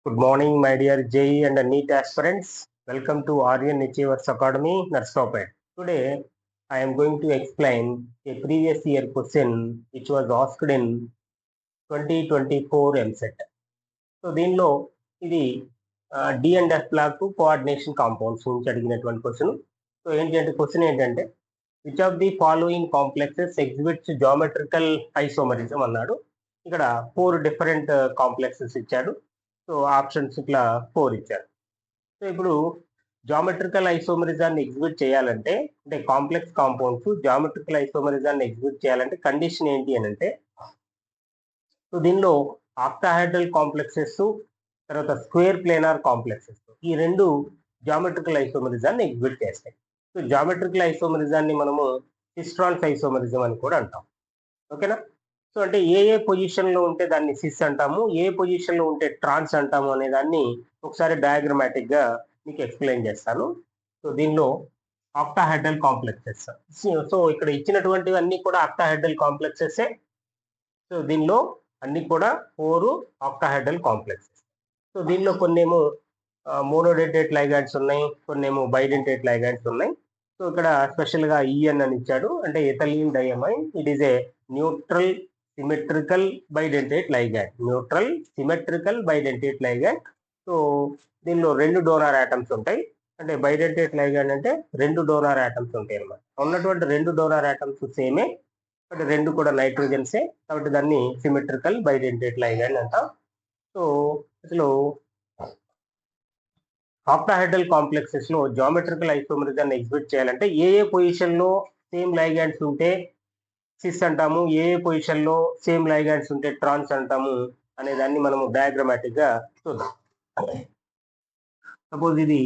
Good morning, my dear JEE and NEET aspirants. Welcome to Aryan Achievers Academy, Narsopet. Today, I am going to explain a previous year question which was asked in 2024 MSET. So, దీనిలో ఇది D and F block coordination compounds నుంచి అడిగినటువంటి question. So ఏంటంటే question ఏంటంటే which of the following complexes exhibits geometrical isomerism అన్నాడు. ఇక్కడ 4 different complexes ఇచ్చాడు. So options ఇట్లా 4 ఇచ్చారు. సో ఇప్పుడు జామెట్రికల్ ఐసోమరిజాన్ని ఎగ్జిబిట్ చేయాలంటే అంటే కాంప్లెక్స్ కాంపౌండ్స్ జామెట్రికల్ ఐసోమరిజాన్ని ఎగ్జిబిట్ చేయాలంటే కండిషన్ ఏంటి అని అంటే, సో దీనిలో ఆక్టాహెడ్రల్ కాంప్లెక్సెస్ తర్వాత స్క్వేర్ ప్లేనార్ కాంప్లెక్సెస్ ఈ రెండు జామెట్రికల్ ఐసోమరిజాన్ని ఎగ్జిబిట్ చేస్తాయి. సో జామెట్రికల్ ఐసోమరిజాన్ని మనము సిస్ట్రాన్స్ ఐసోమరిజం అని కూడా అంటాం. ఓకేనా? సో అంటే ఏ పొజిషన్ లో ఉంటే దాన్ని సిస్ అంటాము, ఏ పొజిషన్ లో ఉంటే ట్రాన్స్ అంటాము అనే దాన్ని ఒకసారి డయాగ్రమాటిక్ గా మీకు ఎక్స్ప్లెయిన్ చేస్తాను. సో దీనిలో ఆక్టాహెడ్రల్ కాంప్లెక్సెస్, సో ఇక్కడ ఇచ్చినటువంటివి అన్ని కూడా ఆక్టాహెడ్రల్ కాంప్లెక్సెస్. సో దీనిలో అన్ని కూడా 4 ఆక్టాహెడ్రల్ కాంప్లెక్సెస్. సో దీనిలో కొన్నేమో మోనోడెంటేట్ లైగాండ్స్ ఉన్నాయి, కొన్నేమో బైడెంటేట్ లైగాండ్స్ ఉన్నాయి. సో ఇక్కడ స్పెషల్ గా ఈఎన్ అని ఇచ్చాడు, అంటే ethylene diamine. It is a neutral symmetrical bidentate ligand, neutral symmetrical bidentate ligand. So దీనిలో 2 డోనార్ ఆటమ్స్ ఉంటాయి, అంటే బైడెంటేట్ లైగాండ్ అంటే 2 డోనార్ ఆటమ్స్ ఉంటాయి అన్నమాట. ఉన్నటువంటి 2 డోనార్ ఆటమ్స్ సేమే, బట్ 2 కూడా నైట్రోజన్సే, కాబట్టి దాన్ని సిమెట్రికల్ బైడెంటేట్ లైగాండ్ అంటాం. సో అసలు ఆక్టాహెడ్రల్ కాంప్లెక్సెస్ లో జామెట్రికల్ ఐసోమరిజాన్ని ఎగ్జిబిట్ చేయాలంటే ఏ పొజిషన్ లో సేమ్ లైగాండ్స్ ఉంటే సిస్ అంటాము, ఏ పొజిషన్ లో సేమ్ లైగాండ్స్ ఉంటే ట్రాన్స్ అంటాము అనే దాన్ని మనము డయాగ్రమాటిక్ గా చూద్దాం. సపోజ్ ఇది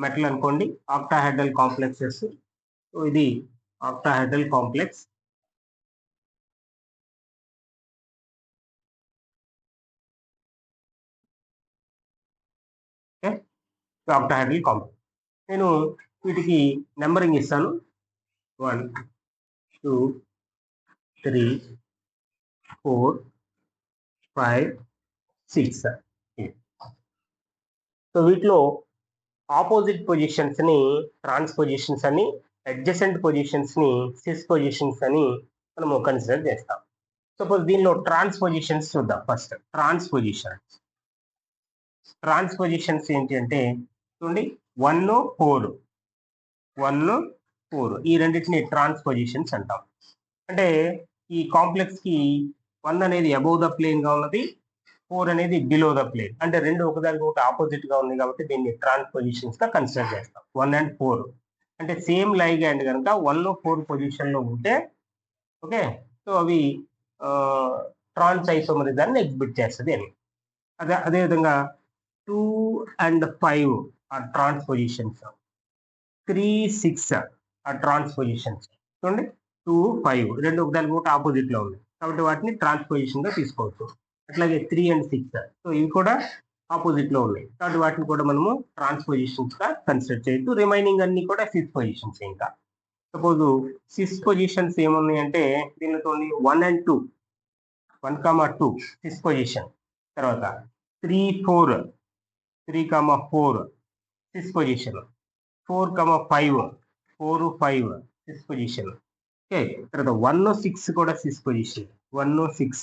మెటల్ అనుకోండి, ఆక్టాహెడ్రల్ కాంప్లెక్సెస్. సో ఇది ఆక్టాహెడ్రల్ కాంప్లెక్స్. Octahedral complex. నేను వీటికి నెంబరింగ్ ఇస్తాను, 1 2 3 4 5 6. సో వీటిలో ఆపోజిట్ పొజిషన్స్ ని ట్రాన్స్ పొజిషన్స్ అని, అడ్జసెంట్ పొజిషన్స్ ని సిస్ పొజిషన్స్ అని మనము కన్సిడర్ చేస్తాం. సపోజ్ దీనిలో ట్రాన్స్ పొజిషన్స్ చూద్దాం. ఫస్ట్ ట్రాన్స్ పొజిషన్స్ ఏంటి అంటే చూడండి, 1 4 ఈ రెండింటిని ట్రాన్స్ పొజిషన్స్ అంటాం. అంటే ఈ కాంప్లెక్స్ కి 1 అనేది అబౌవ్ ద ప్లేన్ గా ఉన్నది, 4 అనేది బిలో ద ప్లేన్, అంటే రెండు ఒకదానికి ఒకటి ఆపోజిట్ గా ఉంది కాబట్టి దీన్ని ట్రాన్స్ పొజిషన్స్ గా కన్సిడర్ చేస్తాం. 1 and 4 అంటే సేమ్ లైగాండ్ కనుక 1 4 పొజిషన్ లో ఉంటే ఓకే, సో అవి ట్రాన్స్ ఐసోమరిజాన్ని ఎగ్జిబిట్ చేస్తుంది అని. అదేవిధంగా 2 and 5 are trans positions, 3 6 are trans positions. చూడండి 2 5 రెండు ఒకదానికి ఒకటి ఆపోజిట్ లో ఉంది కాబట్టి వాటిని ట్రాన్స్ పొజిషన్ గా తీసుకోవచ్చు. అట్లాగే 3 and 6, సో ఇవి కూడా ఆపోజిట్ లో ఉన్నాయి కాబట్టి వాటిని కూడా మనము ట్రాన్స్ పొజిషన్స్ గా కన్సిడర్ చేయొచ్చు. రిమైనింగ్ అన్ని కూడా సిస్ పొజిషన్స్. ఇంకా సపోజ్ సిస్ పొజిషన్స్ ఏమున్నాయి అంటే దీనితో 1 and 2 సిస్ పొజిషన్, తర్వాత 3 4 cis position, 4 5 cis position. Okay, తర్వాత 1 6 కూడా cis position, 1 6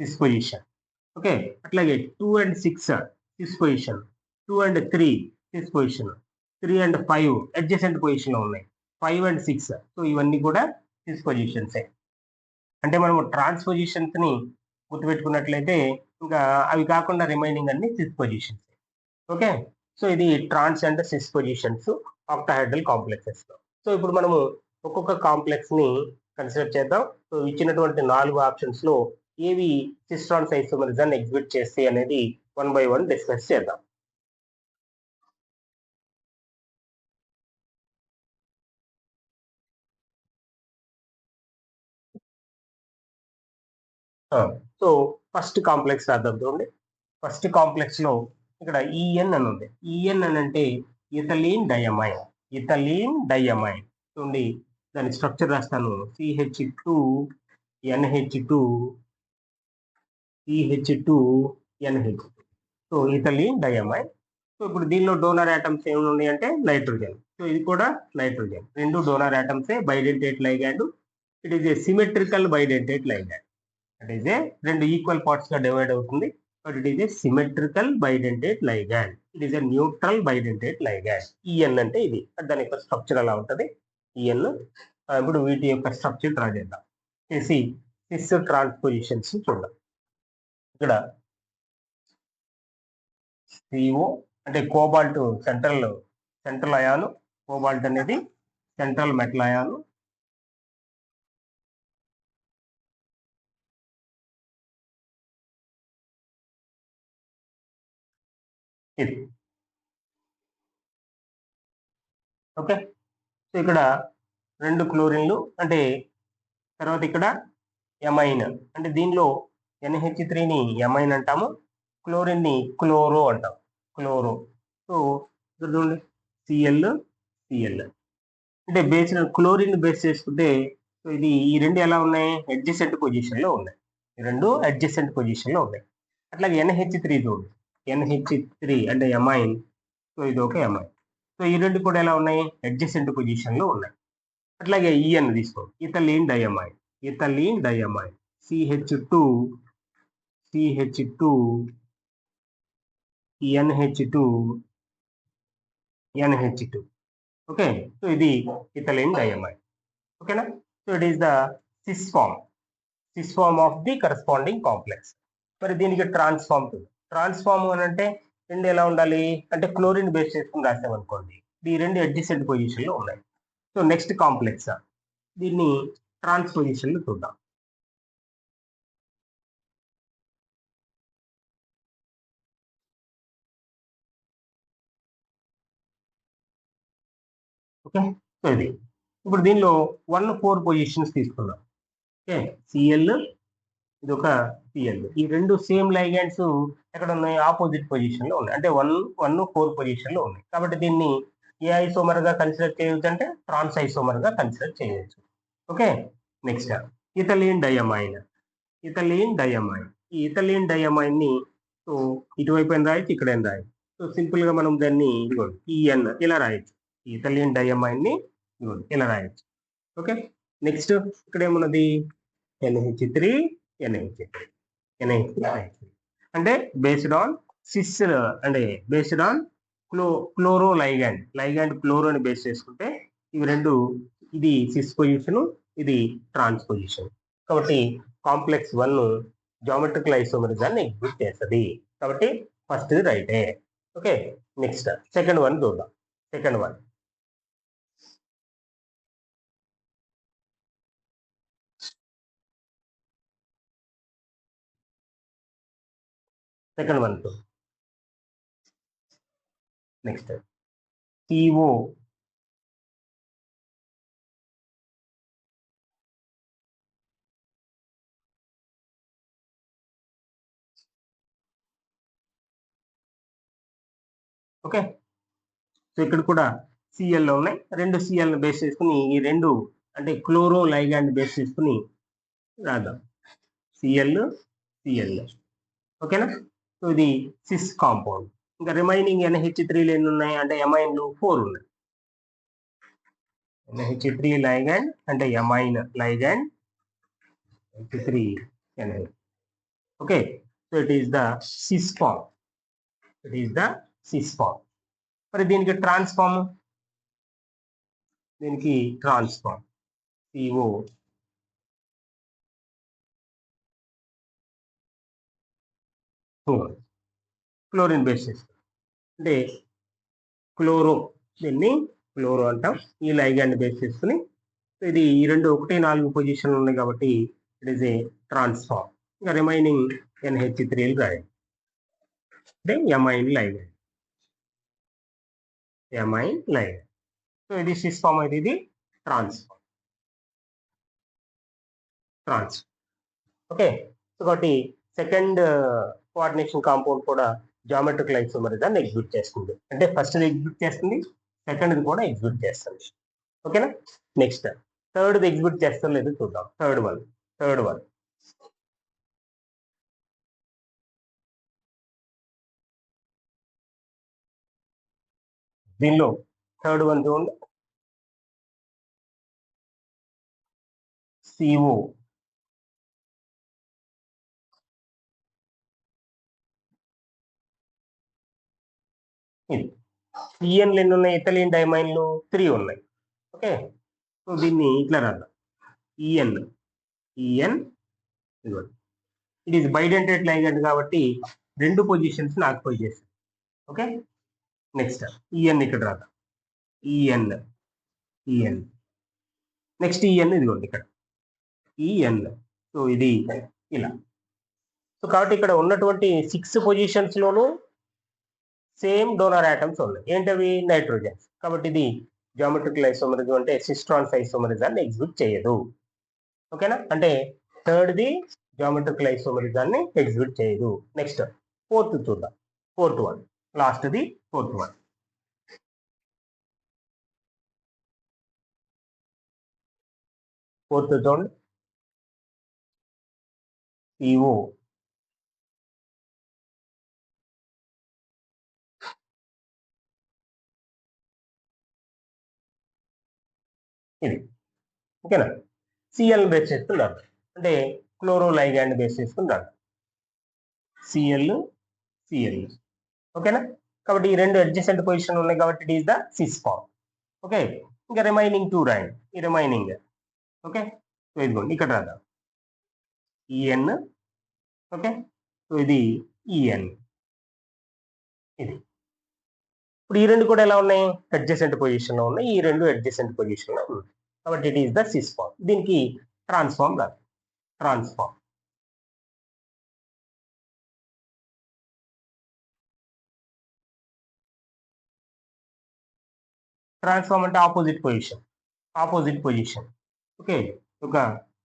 cis position. Okay, అట్లాగే 2 and 6 cis position, 2 and 3 cis position, 3 and 5 adjacent position లో ఉన్నాయి, 5 and 6. సో ఇవన్నీ కూడా సిస్ పొజిషన్సే. అంటే మనము ట్రాన్స్ పొజిషన్స్ ని గుర్తుపెట్టుకున్నట్లయితే ఇంకా అవి కాకుండా రిమైనింగ్ అన్ని సిస్ పొజిషన్స్. ఓకే, సో ఇది trans and cis positions octahedral complexes లో. సో ఇప్పుడు మనము ఒక్కొక్క కాంప్లెక్స్ ని కన్సిడర్ చేద్దాం. సో ఇచ్చినటువంటి 4 ఆప్షన్స్ లో ఏవి సిస్ట్రాన్స్ ఐసోమరిజాన్ని ఎగ్జిబిట్ చేస్తాయి అనేది 1 by 1 డిస్కస్ చేద్దాం. సో ఫస్ట్ కాంప్లెక్స్ రాద్దాం. చూడండి, ఫస్ట్ కాంప్లెక్స్ లో ఇక్కడ ఈఎన్ అని ఉంది. ఈఎన్ అని అంటే ఇథలీన్ డైమైన్. చూడండి దాని స్ట్రక్చర్ రాస్తాను, CH2 NH2 CH2 NH2. So ethylene డైఅమైన్. So ఇప్పుడు దీనిలో డోనర్ ఆటమ్స్ ఏమి ఉన్నాయి అంటే నైట్రోజన్. సో ఇది కూడా నైట్రోజన్. రెండు డోనర్ ఆటమ్సే bidentate ligand. It is a symmetrical bidentate ligand. అంటే ఇదే రెండు ఈక్వల్ పార్ట్స్ గా డివైడ్ అవుతుంది. But it is a symmetrical bidentate ligand. It is a neutral bidentate ligand. EN అంటే ఇది. దాని యొక్క స్ట్రక్చర్ అలా ఉంటుంది. ఈఎన్. ఇప్పుడు వీటి యొక్క స్ట్రక్చర్ డ్రా చేద్దాం. చేసి సిస్ ట్రాన్స్పోజిషన్స్ చూద్దాం. ఇక్కడ CO అంటే కోబాల్ట్ సెంట్రల్ అయాను. కోబాల్ట్ అనేది సెంట్రల్ మెటల్ అయాను. ఇది ఓకే. సో ఇక్కడ రెండు క్లోరిన్లు అంటే తర్వాత ఇక్కడ ఎమైన్ అంటే దీనిలో NH3ని ఎమైన్ అంటాము, క్లోరిన్ ని క్లోరో అంటాం. క్లోరో. సో ఇక్కడ చూడండి Cl అంటే బేస్ క్లోరిన్ బేస్ చేసుకుంటే సో ఇది ఈ రెండు ఎలా ఉన్నాయి? అడ్జసెంట్ పొజిషన్ లో ఉన్నాయి. ఈ రెండు అడ్జసెంట్ పొజిషన్ లో ఉన్నాయి. అట్లాగే NH3 చూడండి. NH3 అంటే ఎమైన్. సో ఇది ఒక ఎమైన్. సో ఈ రెండు కూడా ఎలా ఉన్నాయి? అడ్జసెంట్ పొజిషన్ లో ఉన్నాయి. అట్లాగే ఈఎన్ తీసుకోండి. Ethylene diamine. CH2 NH2 okay. So ఇది ఇథిలీన్ డైఅమైన్. ఓకేనా? So it is the cis form of the corresponding complex. మరి దీనికి ట్రాన్స్ఫార్మ్ అని అంటే రెండు ఎలా ఉండాలి అంటే క్లోరిన్ బేస్ చేసుకుని రాసామనుకోండి. ఈ రెండు అడ్జసెంట్ పొజిషన్ లో ఉన్నాయి. సో నెక్స్ట్ కాంప్లెక్స్ దీన్ని ట్రాన్స్పోజిషన్ లో చూద్దాం. ఓకే. సో ఇది ఇప్పుడు దీనిలో 1,4 పొజిషన్స్ తీసుకున్నాం. ఓకే. Cl ఇది ఒక Cl. ఈ రెండు సేమ్ లైగాండ్స్ ఎక్కడ ఉన్నాయి? ఆపోజిట్ పొజిషన్ లో ఉన్నాయి. అంటే 1,4 పొజిషన్ లో ఉన్నాయి. కాబట్టి దీన్ని ఏ ఐసోమర్ గా కన్సిడర్ చేయవచ్చు అంటే ట్రాన్స్ ఐసోమర్ గా కన్సిడర్ చేయవచ్చు. ఓకే. Next ethylene diamine. ఈ ఇథిలీన్ డైఅమైన్ ని సో ఇటువైపు అయినా రాయొచ్చు, ఇక్కడ రాయొచ్చు. సో సింపుల్ గా మనం దాన్ని ఈఎన్ ఇలా రాయొచ్చు. ఇథిలీన్ డైఅమైన్ ని ఇలా రాయొచ్చు. ఓకే. నెక్స్ట్ ఇక్కడ ఏమున్నది? NH3 అంటే బేస్డ్ ఆన్ సిస్ అంటే బేస్డ్ ఆన్ క్లోరో లైగాండ్ క్లోరోని బేస్ చేసుకుంటే ఇవి రెండు, ఇది సిస్ పొజిషన్, ఇది ట్రాన్స్ పొజిషన్. కాబట్టి కాంప్లెక్స్ 1 జామెట్రికల్ ఐసోమరిజాన్ని ఎగ్జిబిట్ చేస్తుంది. కాబట్టి ఫస్ట్ రైటే. ఓకే. నెక్స్ట్ సెకండ్ వన్ చూద్దాం. Second one next CO okay. So ఇక్కడ కూడా Cl లో ఉన్నాయి. రెండు Cl బేస్ చేసుకుని ఈ రెండు అంటే క్లోరో లైగాండ్ బేస్ చేసుకుని రాద్దాం. Cl ఓకేనా? సో ఇది సిస్ కాంపౌండ్. ఇంకా రిమైనింగ్ NH3 ఎన్ని ఉన్నాయి అంటే ఎమైన్లు 4 ఉన్నాయి. NH3 లైగాండ్ అంటే amine ligand NH3 okay. So it is the cis form. మరి దీనికి ట్రాన్స్ఫార్మ్ CO క్లోరిన్ బేసిస్ అంటే క్లోరో, దీన్ని క్లోరో అంటాం. ఈ లైగాండ్ బేస్ చేసుకుని ఇది ఈ రెండు 1-4 పొజిషన్లు ఉన్నాయి కాబట్టి ఇట్ ఈస్ ఏ ట్రాన్స్ఫార్మ్. ఇంకా రిమైనింగ్ NH3 రాయండి. అంటే ఎమైన్ లైగాండ్. సో ఇది సిస్ ఫార్మ్ అయితే ఇది ట్రాన్స్ఫార్మ్. ఓకే. కాబట్టి సెకండ్ కోఆర్డినేషన్ కాంపౌండ్ కూడా జామెట్రికల్ ఐసోమరిజాన్ని ఎగ్జిబిట్ చేస్తుంది. అంటే ఫస్ట్ ఎగ్జిబిట్ చేస్తుంది, సెకండ్ కూడా ఎగ్జిబిట్ చేస్తుంది. ఓకేనా? నెక్స్ట్ థర్డ్ ఎగ్జిబిట్ చేస్తాం లేదు చూద్దాం. థర్డ్ వన్ దీనిలో థర్డ్ వన్ చూడండి, CO. ఇది EN ఎన్ని ఉన్నాయి? ఇథిలీన్ డైమైన్లు 3 ఉన్నాయి. ఓకే, సో దీన్ని ఇట్లా రాద్దాం, EN ఇదిగోండి. ఇట్ ఈస్ బైడెంటేట్ లైగండ్ కాబట్టి 2 పొజిషన్స్ ఆక్యుపై చేస్తాయి. ఓకే, నెక్స్ట్ EN ఇక్కడ రాద్దాం, EN నెక్స్ట్ EN ఇదిగోండి ఇక్కడ EN. సో ఇది ఇలా. సో కాబట్టి ఇక్కడ ఉన్నటువంటి 6 పొజిషన్స్ లోను సేమ్ డోనర్ ఆటమ్స్ ఉన్నాయి. ఏంటవి? నైట్రోజన్స్. కాబట్టి ఇది జామెట్రికల్ ఐసోమరిజం అంటే సిస్ట్రాన్స్ ఐసోమరిజాన్ని ఎగ్జిబిట్ చేయదు. ఓకేనా? అంటే థర్డ్ది జామెట్రికల్ ఐసోమరిజాన్ని ఎగ్జిబిట్ చేయదు. నెక్స్ట్ ఫోర్త్ చూద్దాం, ఫోర్త్ వన్, లాస్ట్ది ఫోర్త్ వన్. ఫోర్త్ చూడండి, CO. ఇది ఓకేనా? Cl బేస్ చేసుకున్నారు అంటే క్లోరోలైగాండ్ బేస్ చేసుకున్నారు, Cl. ఓకేనా? కాబట్టి ఈ 2 అడ్జసెంట్ పొజిషన్ ఉన్నాయి కాబట్టి it is the cis form. Okay, ఇంకా రిమైనింగ్ 2 రాయండి, ఈ రిమైనింగ్. ఓకే, సో ఇదిగోండి ఇక్కడ రాదా EN. ఓకే, సో ఇది EN. ఇది ఇప్పుడు ఈ 2 కూడా ఎలా ఉన్నాయి? అడ్జసెంట్ పొజిషన్ లో ఉన్నాయి. ఈ 2 అడ్జసెంట్ పొజిషన్ లో ఉన్నాయి కాబట్టి it is the cis form. దీనికి ట్రాన్స్ఫార్మ్ రాదు, ట్రాన్స్ఫార్మ్. ట్రాన్స్ఫార్మ్ అంటే ఆపోజిట్ పొజిషన్. ఓకే, ఒక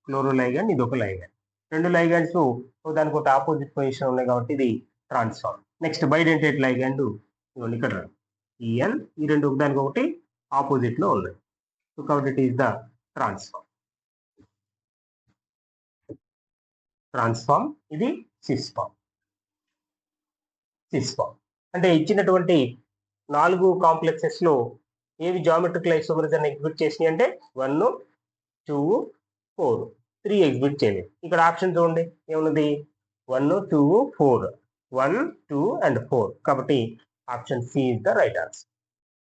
క్లోరోలైగాండ్, ఇది ఒక లైగాండ్, 2 లైగాండ్స్ దానికి ఒక ఆపోజిట్ పొజిషన్ ఉన్నాయి కాబట్టి ఇది ట్రాన్స్ఫార్మ్. నెక్స్ట్ బైడెంటేట్ లైగాండ్ ఇక్కడ EN, ఈ 2 దానికి ఒకటి ఆపోజిట్ లో ఉన్నాయి. సో కాబట్టి ఇట్ ఈస్ ద ట్రాన్స్ఫార్మ్. ఇది సిస్ ఫార్మ్. అంటే ఇచ్చినటువంటి 4 కాంప్లెక్సెస్ లో ఏవి జామెట్రికల్ ఐసోమరిజాన్ని ఎగ్జిబిట్ చేసినాయి అంటే 1, 2, 4, 3 ఎగ్జిబిట్ చేయలేదు. ఇక్కడ ఆప్షన్ చూడండి ఏమున్నది? 1, 2, 4, 1, 2 and 4. కాబట్టి option C is the right answer.